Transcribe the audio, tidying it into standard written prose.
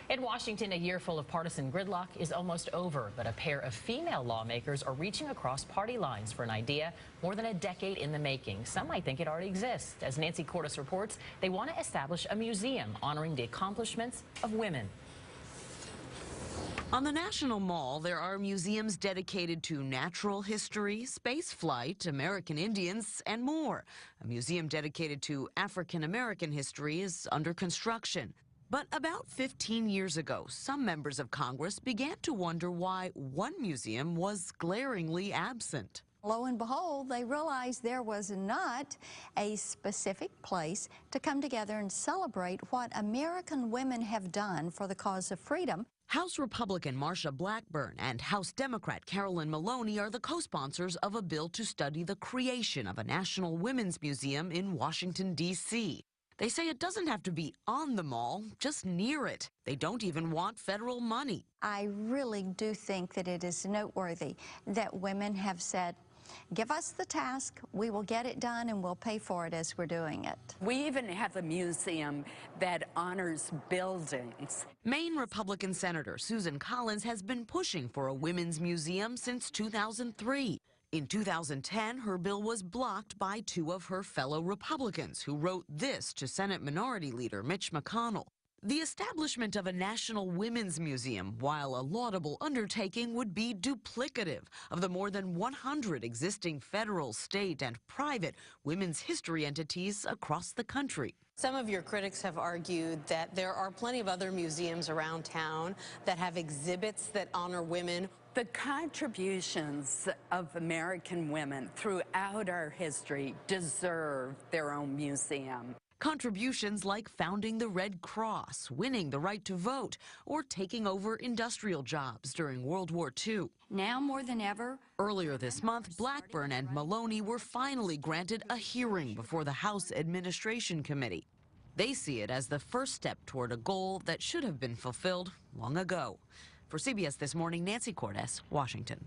In Washington, a year full of partisan gridlock is almost over, but a pair of female lawmakers are reaching across party lines for an idea more than a decade in the making. Some might think it already exists. As Nancy Cordes reports, they want to establish a museum honoring the accomplishments of women. On the National Mall, there are museums dedicated to natural history, space flight, American Indians, and more. A museum dedicated to African American history is under construction. But about 15 years ago, some members of Congress began to wonder why one museum was glaringly absent. Lo and behold, they realized there was not a specific place to come together and celebrate what American women have done for the cause of freedom. House Republican Marsha Blackburn and House Democrat Carolyn Maloney are the co-sponsors of a bill to study the creation of a National Women's Museum in Washington, D.C. They say it doesn't have to be on the mall, just near it. They don't even want federal money. I really do think that it is noteworthy that women have said, give us the task, we will get it done, and we'll pay for it as we're doing it. We even have a museum that honors buildings. Maine Republican Senator Susan Collins has been pushing for a women's museum since 2003. In 2010, her bill was blocked by two of her fellow Republicans who wrote this to Senate Minority Leader Mitch McConnell. The establishment of a National Women's Museum, while a laudable undertaking, would be duplicative of the more than 100 existing federal, state, and private women's history entities across the country. Some of your critics have argued that there are plenty of other museums around town that have exhibits that honor women. The contributions of American women throughout our history deserve their own museum. Contributions like founding the Red Cross, winning the right to vote, or taking over industrial jobs during World War II. Now more than ever. Earlier this month, Blackburn and Maloney were finally granted a hearing before the House Administration Committee. They see it as the first step toward a goal that should have been fulfilled long ago. For CBS This Morning, Nancy Cordes, Washington.